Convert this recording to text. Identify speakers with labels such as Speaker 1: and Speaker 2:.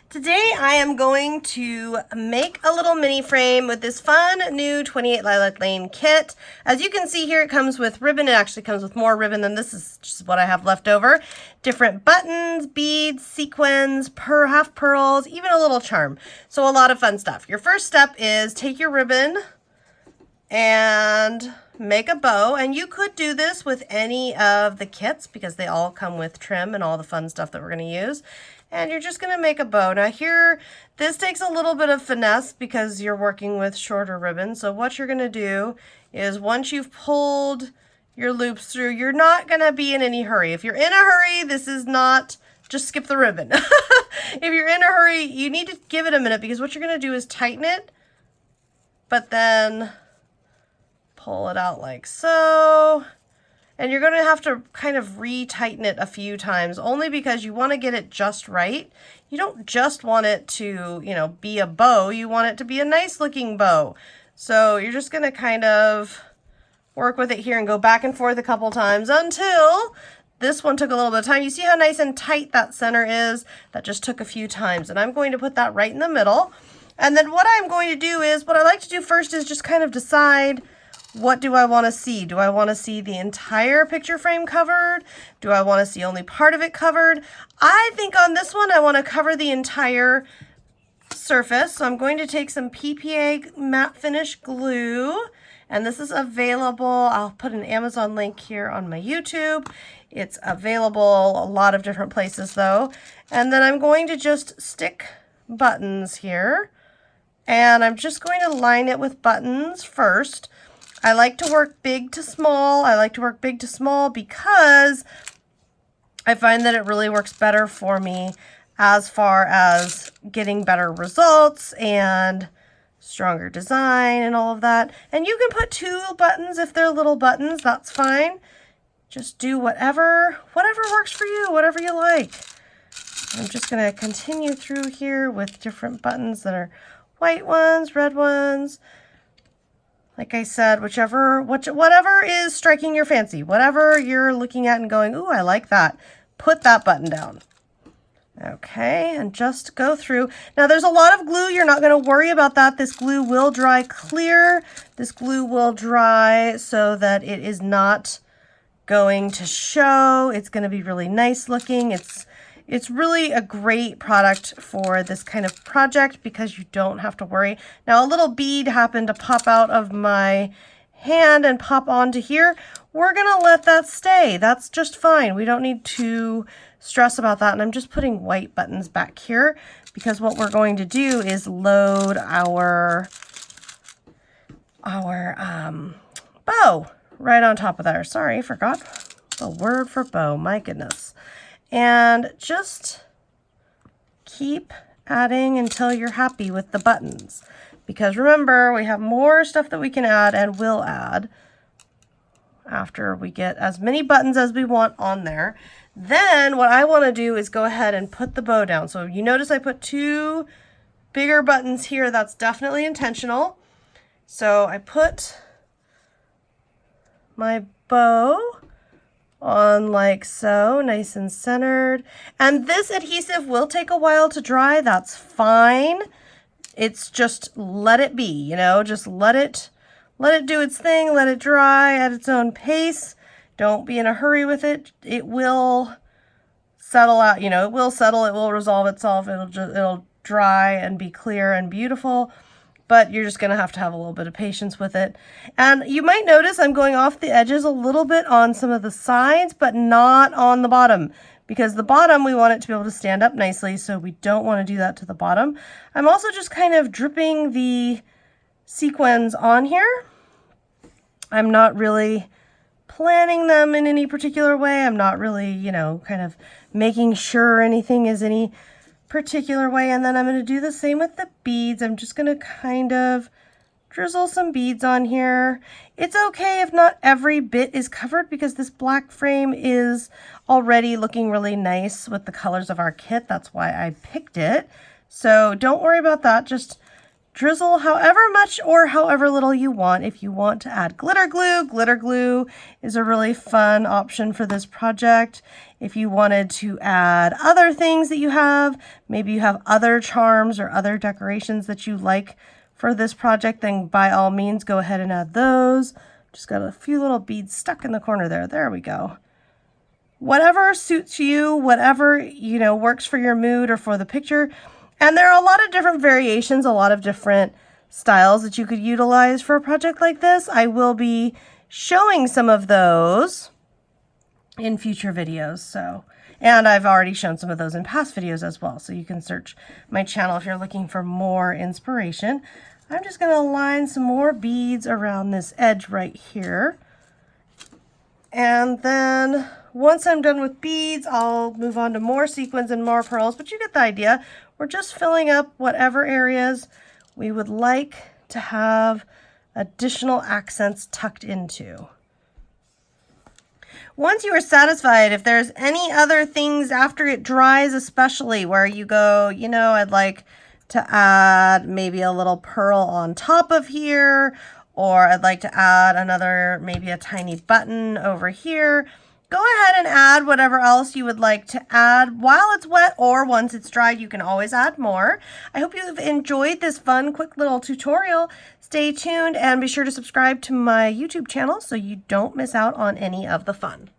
Speaker 1: Today I am going to make a little mini frame with this fun new 28 Lilac Lane kit. As you can see here, it comes with ribbon. It actually comes with more ribbon than this is just what I have left over. Different buttons, beads, sequins, half pearls, even a little charm. So a lot of fun stuff. Your first step is take your ribbon and make a bow, and you could do this with any of the kits because they all come with trim and all the fun stuff that we're going to use. And you're just going to make a bow. Now here, this takes a little bit of finesse because you're working with shorter ribbon. So what you're going to do is once you've pulled your loops through, you're not going to be in any hurry. If you're in a hurry, this is not, just skip the ribbon. If you're in a hurry, you need to give it a minute because what you're going to do is tighten it, but then pull it out like so. And you're going to have to kind of re-tighten it a few times, only because you want to get it just right. You don't just want it to, be a bow. You want it to be a nice looking bow. So you're just going to kind of work with it here and go back and forth a couple times until this one took a little bit of time. You see how nice and tight that center is? That just took a few times. And I'm going to put that right in the middle. And then what I'm going to do is, what I like to do first is just kind of decide, what do I want to see? Do I want to see the entire picture frame covered? Do I want to see only part of it covered? I think on this one, I want to cover the entire surface. So I'm going to take some PPA matte finish glue, and this is available. I'll put an Amazon link here on my YouTube. It's available a lot of different places though. And then I'm going to just stick buttons here, and I'm just going to line it with buttons first. I like to work big to small. I like to work big to small because I find that it really works better for me as far as getting better results and stronger design and all of that. And you can put 2 buttons if they're little buttons, that's fine. Just do whatever works for you, whatever you like. I'm just going to continue through here with different buttons that are white ones, red ones. Like I said, whatever is striking your fancy, whatever you're looking at and going, ooh, I like that, put that button down. Okay, and just go through. Now there's a lot of glue. You're not going to worry about that. This glue will dry clear. This glue will dry so that it is not going to show. It's going to be really nice looking. It's really a great product for this kind of project because you don't have to worry. Now a little bead happened to pop out of my hand and pop onto here. We're gonna let that stay. That's just fine. We don't need to stress about that. And I'm just putting white buttons back here because what we're going to do is load our bow right on top of there. Sorry, forgot the word for bow, my goodness. And just keep adding until you're happy with the buttons. Because remember, we have more stuff that we can add and will add after we get as many buttons as we want on there. Then what I want to do is go ahead and put the bow down. So you notice I put 2 bigger buttons here. That's definitely intentional. So I put my bow on like so, nice and centered. And this adhesive will take a while to dry. That's fine. It's just let it be, just let it do its thing, let it dry at its own pace. Don't be in a hurry with it. It will settle out, it will settle, it will resolve itself. It'll dry and be clear and beautiful. But you're just going to have a little bit of patience with it. And you might notice I'm going off the edges a little bit on some of the sides, but not on the bottom. Because the bottom, we want it to be able to stand up nicely, so we don't want to do that to the bottom. I'm also just kind of dripping the sequins on here. I'm not really planning them in any particular way. I'm not really, kind of making sure anything is any particular way. And then I'm going to do the same with the beads. I'm just going to kind of drizzle some beads on here. It's okay if not every bit is covered because this black frame is already looking really nice with the colors of our kit. That's why I picked it. So don't worry about that. Just drizzle however much or however little you want. If you want to add glitter glue is a really fun option for this project. If you wanted to add other things that you have, maybe you have other charms or other decorations that you like for this project, then by all means go ahead and add those. Just got a few little beads stuck in the corner there. There we go. Whatever suits you, whatever, you know, works for your mood or for the picture. And there are a lot of different variations, a lot of different styles that you could utilize for a project like this. I will be showing some of those in future videos. And I've already shown some of those in past videos as well. So you can search my channel if you're looking for more inspiration. I'm just going to line some more beads around this edge right here. And then once I'm done with beads, I'll move on to more sequins and more pearls, but you get the idea. We're just filling up whatever areas we would like to have additional accents tucked into. Once you are satisfied, if there's any other things after it dries, especially where you go, you know, I'd like to add maybe a little pearl on top of here, or I'd like to add another, maybe a tiny button over here. Go ahead and add whatever else you would like to add while it's wet, or once it's dried, you can always add more. I hope you've enjoyed this fun, quick little tutorial. Stay tuned and be sure to subscribe to my YouTube channel so you don't miss out on any of the fun.